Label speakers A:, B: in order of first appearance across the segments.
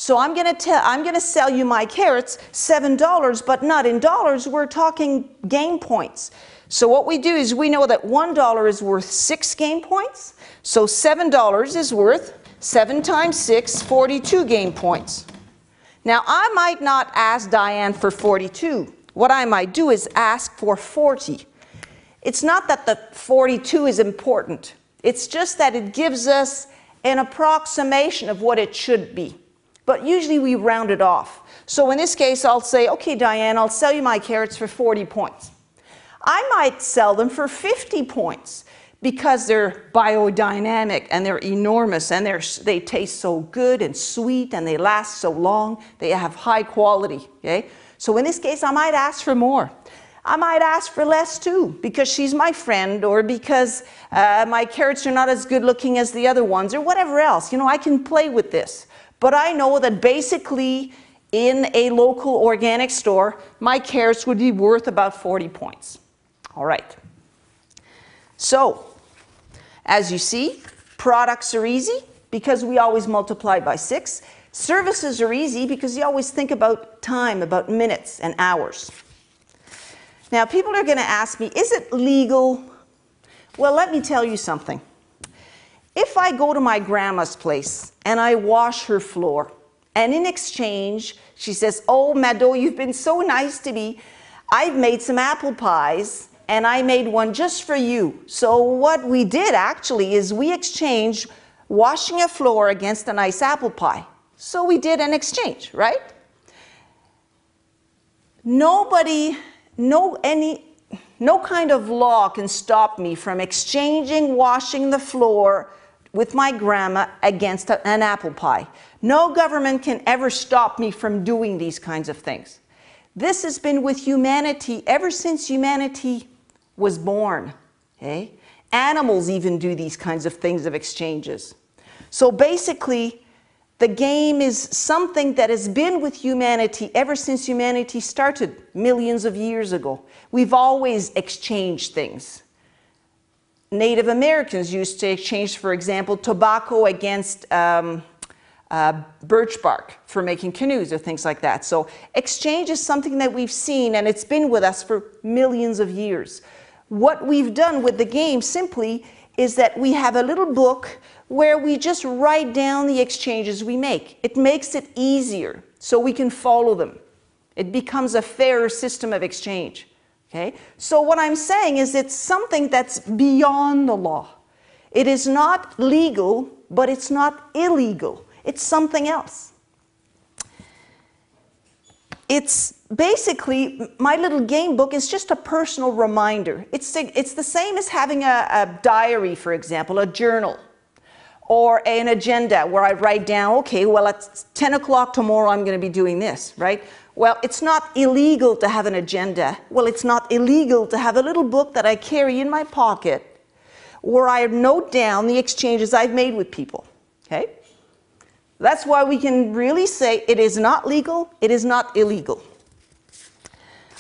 A: So I'm going to sell you my carrots $7, but not in dollars. We're talking game points. So what we do is we know that $1 is worth 6 game points. So $7 is worth 7 times 6, 42 game points. Now I might not ask Diane for 42. What I might do is ask for 40. It's not that the 42 is important. It's just that it gives us an approximation of what it should be. But usually we round it off. So in this case, I'll say, okay, Diane, I'll sell you my carrots for 40 points. I might sell them for 50 points because they're biodynamic and they're enormous and they taste so good and sweet and they last so long. They have high quality, okay? So in this case, I might ask for more. I might ask for less too because she's my friend or because my carrots are not as good looking as the other ones or whatever else. You know, I can play with this. But I know that basically in a local organic store, my carrots would be worth about 40 points. All right. So, as you see, products are easy because we always multiply by 6. Services are easy because you always think about time, about minutes and hours. Now, people are going to ask me, is it legal? Well, let me tell you something. If I go to my grandma's place and I wash her floor, and in exchange, she says, oh, Mado, you've been so nice to me. I've made some apple pies, and I made one just for you. So what we did actually is we exchanged washing a floor against a nice apple pie. So we did an exchange, right? No kind of law can stop me from exchanging washing the floor with my grandma against an apple pie. No government can ever stop me from doing these kinds of things. This has been with humanity ever since humanity was born. Okay? Animals even do these kinds of things of exchanges. So basically, the game is something that has been with humanity ever since humanity started millions of years ago. We've always exchanged things. Native Americans used to exchange, for example, tobacco against birch bark for making canoes or things like that. So exchange is something that we've seen and it's been with us for millions of years. What we've done with the game simply is that we have a little book where we just write down the exchanges we make. It makes it easier so we can follow them. It becomes a fairer system of exchange. Okay? So what I'm saying is it's something that's beyond the law. It is not legal, but it's not illegal. It's something else. It's basically, my little game book is just a personal reminder. It's the same as having a diary, for example, a journal, or an agenda where I write down, okay, well, at 10 o'clock tomorrow I'm going to be doing this, right? Well, it's not illegal to have an agenda. Well, it's not illegal to have a little book that I carry in my pocket where I note down the exchanges I've made with people, okay? That's why we can really say it is not legal, it is not illegal.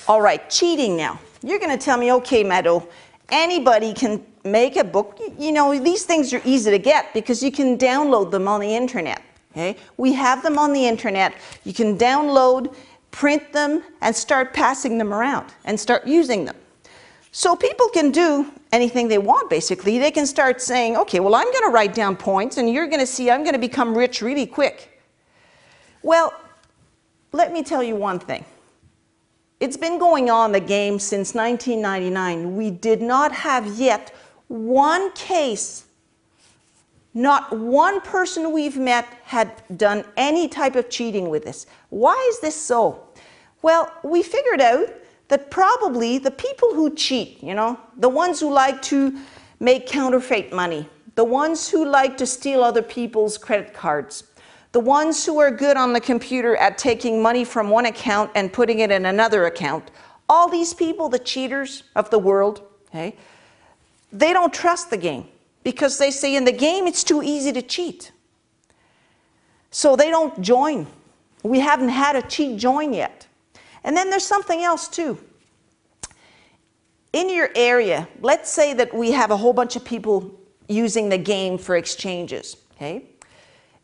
A: All right, cheating now. You're going to tell me, okay, Mado, anybody can make a book. You know, these things are easy to get because you can download them on the internet, okay? We have them on the internet. You can download, print them, and start passing them around and start using them. So people can do anything they want, basically. They can start saying, okay, well, I'm going to write down points, and you're going to see I'm going to become rich really quick. Well, let me tell you one thing. It's been going on, the game, since 1999. We did not have yet one case, not one person we've met had done any type of cheating with this. Why is this so? Well, we figured out that probably the people who cheat, you know, the ones who like to make counterfeit money, the ones who like to steal other people's credit cards, the ones who are good on the computer at taking money from one account and putting it in another account, all these people, the cheaters of the world, okay, they don't trust the game because they say in the game it's too easy to cheat. So they don't join. We haven't had a cheat join yet. And then there's something else too. In your area, let's say that we have a whole bunch of people using the game for exchanges, okay?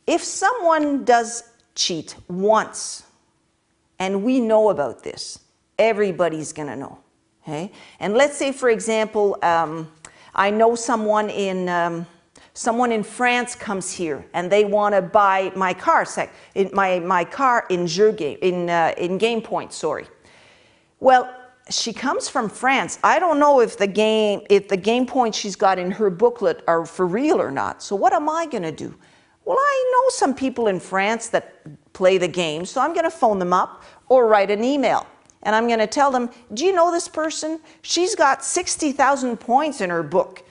A: If someone does cheat once, and we know about this, everybody's going to know. Okay? And let's say, for example, I know someone in France comes here and they want to buy my car, my car in game points. Sorry. Well, she comes from France. I don't know if the game points she's got in her booklet are for real or not. So what am I going to do? Well, I know some people in France that play the game, so I'm going to phone them up or write an email. And I'm going to tell them, do you know this person? She's got 60,000 points in her book.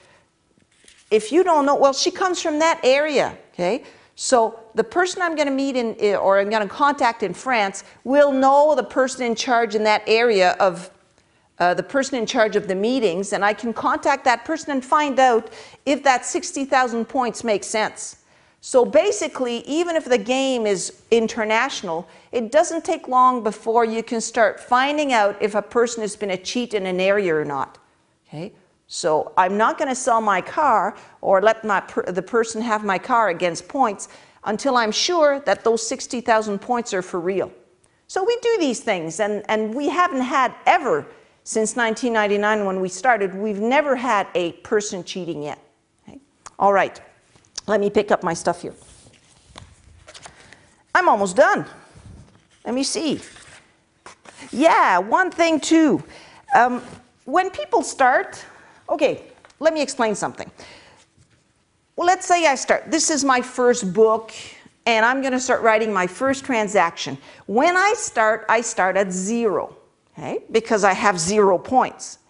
A: If you don't know, well, she comes from that area, okay? So the person I'm going to meet or I'm going to contact in France will know the person in charge in that area of the person in charge of the meetings, and I can contact that person and find out if that 60,000 points makes sense. So basically, even if the game is international, it doesn't take long before you can start finding out if a person has been a cheat in an area or not. Okay? So I'm not going to sell my car or let the person have my car against points until I'm sure that those 60,000 points are for real. So we do these things, and we haven't had ever, since 1999 when we started, we've never had a person cheating yet. Okay? All right. Let me pick up my stuff here. I'm almost done. Let me see. Yeah, one thing too. When people start, okay, let me explain something. Well, let's say I start. This is my first book, and I'm going to start writing my first transaction. When I start at 0, okay, because I have 0 points.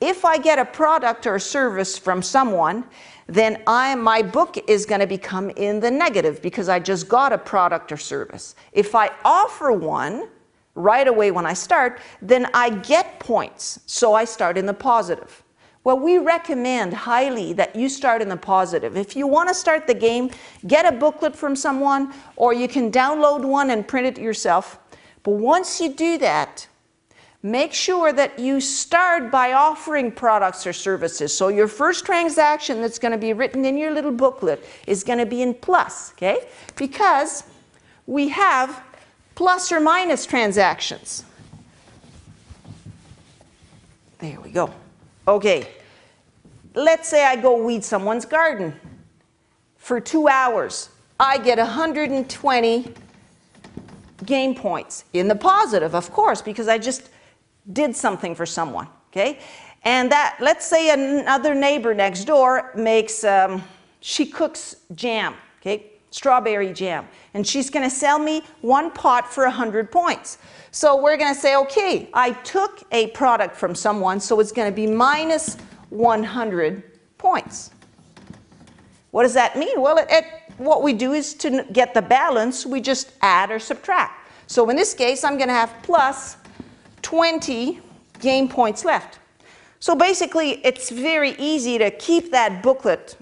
A: If I get a product or a service from someone, then my book is going to become in the negative because I just got a product or service. If I offer one right away when I start, then I get points, so I start in the positive. Well, we recommend highly that you start in the positive. If you want to start the game, get a booklet from someone, or you can download one and print it yourself. But once you do that, make sure that you start by offering products or services. So your first transaction that's going to be written in your little booklet is going to be in plus, okay? Because we have plus or minus transactions. There we go. Okay. Let's say I go weed someone's garden for 2 hours. I get 120 game points in the positive, of course, because I just did something for someone, okay? And that, let's say another neighbor next door makes, she cooks jam, okay? Strawberry jam. And she's going to sell me 1 pot for 100 points. So we're going to say, okay, I took a product from someone, so it's going to be minus 100 points. What does that mean? Well, what we do is to get the balance, we just add or subtract. So in this case, I'm going to have plus 20 game points left. So basically, it's very easy to keep that booklet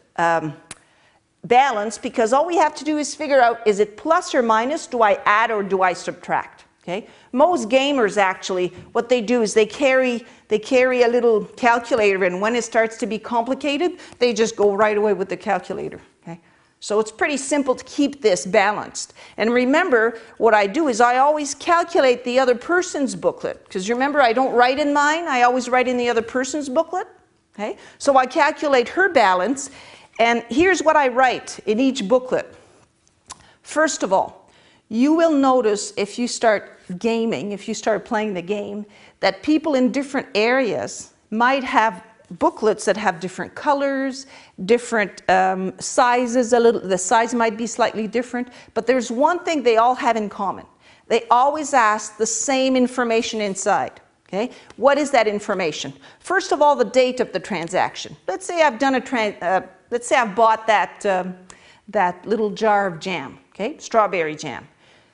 A: balanced, because all we have to do is figure out, is it plus or minus? Do I add or do I subtract? Okay? Most gamers actually, what they do is they carry a little calculator, and when it starts to be complicated, they just go right away with the calculator. Okay? So it's pretty simple to keep this balanced. And remember, what I do is I always calculate the other person's booklet. Because remember, I don't write in mine, I always write in the other person's booklet. Okay? So I calculate her balance, and here's what I write in each booklet. First of all, you will notice if you start gaming, if you start playing the game, that people in different areas might have booklets that have different colors, different sizes. The size might be slightly different, but there's one thing they all have in common. They always ask the same information inside. Okay? What is that information? First of all, the date of the transaction. Let's say I've done let's say I've bought that little jar of jam, okay? Strawberry jam.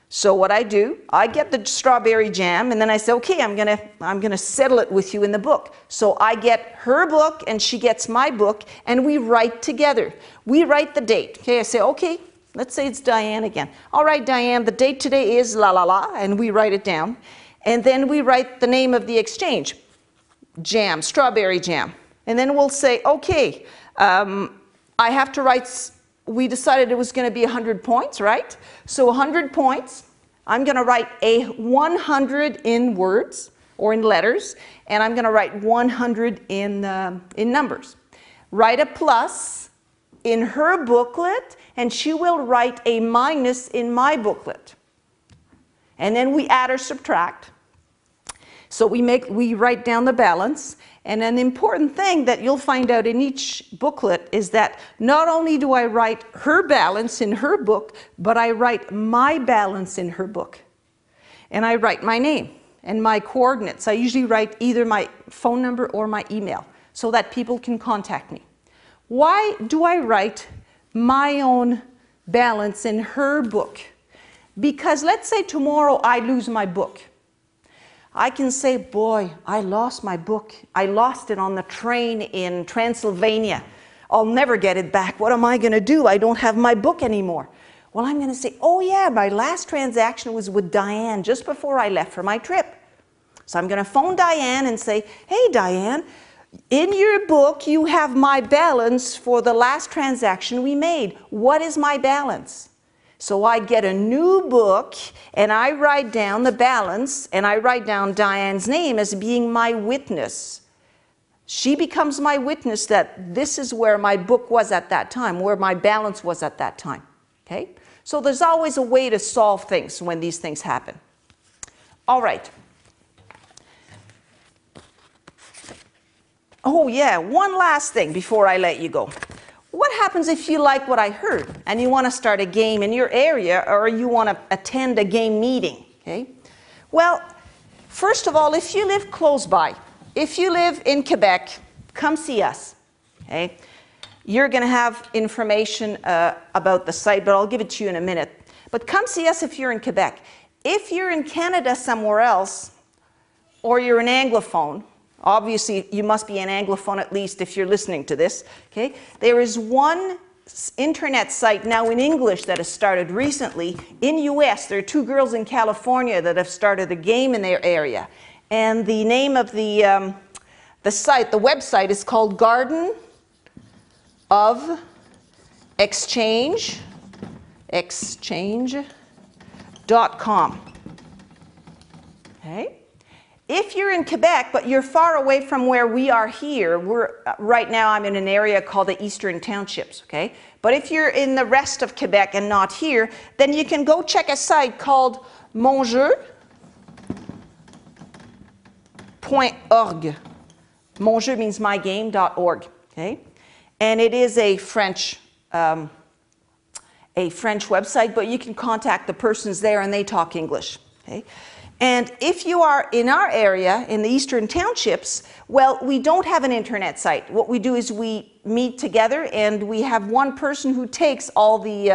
A: So what I do, I get the strawberry jam, and then I say, okay, I'm gonna settle it with you in the book. So I get her book, and she gets my book, and we write together. We write the date. Okay, I say, okay, let's say it's Diane again. All right, Diane, the date today is la la la, and we write it down. And then we write the name of the exchange, jam, strawberry jam. And then we'll say, okay, I have to write we decided it was going to be 100 points, right? So 100 points, I'm going to write a 100 in words or in letters, and I'm going to write 100 in numbers. Write a plus in her booklet, and she will write a minus in my booklet. And then we add or subtract. So we write down the balance. And an important thing that you'll find out in each booklet is that not only do I write her balance in her book, but I write my balance in her book. And I write my name and my coordinates. I usually write either my phone number or my email so that people can contact me. Why do I write my own balance in her book? Because let's say tomorrow I lose my book. I can say, boy, I lost my book. I lost it on the train in Transylvania. I'll never get it back. What am I going to do? I don't have my book anymore. Well, I'm going to say, oh yeah, my last transaction was with Diane just before I left for my trip. So I'm going to phone Diane and say, hey Diane, in your book you have my balance for the last transaction we made. What is my balance? So I get a new book and I write down the balance and I write down Diane's name as being my witness. She becomes my witness that this is where my book was at that time, where my balance was at that time. Okay? So there's always a way to solve things when these things happen. All right. Oh yeah, one last thing before I let you go. What happens if you like what I heard and you want to start a game in your area or you want to attend a game meeting? Okay? Well, first of all, if you live close by, if you live in Quebec, come see us. Okay? You're going to have information about the site, but I'll give it to you in a minute. But come see us if you're in Quebec. If you're in Canada somewhere else, or you're an Anglophone, obviously, you must be an Anglophone at least if you're listening to this. Okay? There is one internet site now in English that has started recently. In US, there are two girls in California that have started a game in their area. And the name of the site, the website is called Garden of exchange.com. Okay? If you're in Quebec, but you're far away from where we are here, right now I'm in an area called the Eastern Townships, okay? But if you're in the rest of Quebec and not here, then you can go check a site called monjeu.org. Monjeu means mygame.org, okay? And it is a French website, but you can contact the persons there and they talk English, okay? And if you are in our area, in the Eastern Townships, well, we don't have an internet site. What we do is we meet together and we have one person who takes all who's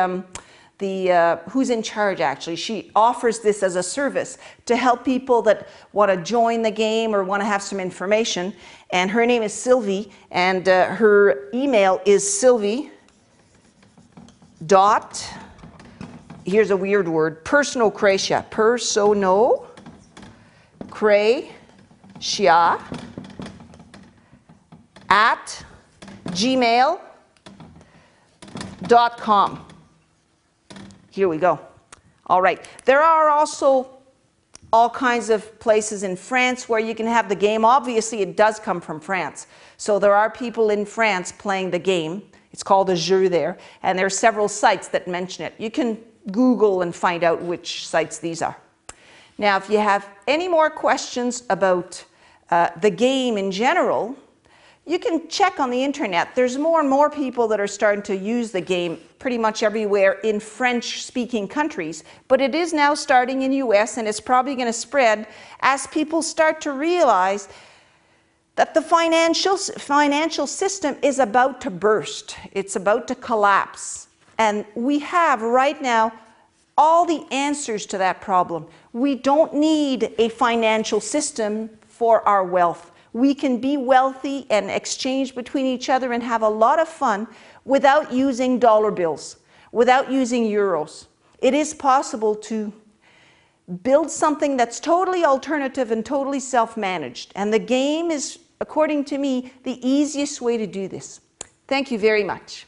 A: in charge actually. She offers this as a service to help people that want to join the game or want to have some information. And her name is Sylvie, and her email is Sylvie dot, here's a weird word, personocratia, personocratia at gmail.com. Here we go. All right. There are also all kinds of places in France where you can have the game. Obviously, it does come from France. So there are people in France playing the game. It's called a jeu there. And there are several sites that mention it. You can Google and find out which sites these are. Now, if you have any more questions about the game in general, you can check on the internet. There's more and more people that are starting to use the game pretty much everywhere in French-speaking countries. But it is now starting in US, and it's probably going to spread as people start to realize that the financial system is about to burst. It's about to collapse. And we have right now all the answers to that problem. We don't need a financial system for our wealth. We can be wealthy and exchange between each other and have a lot of fun without using dollar bills, without using euros. It is possible to build something that's totally alternative and totally self-managed. And the game is, according to me, the easiest way to do this. Thank you very much.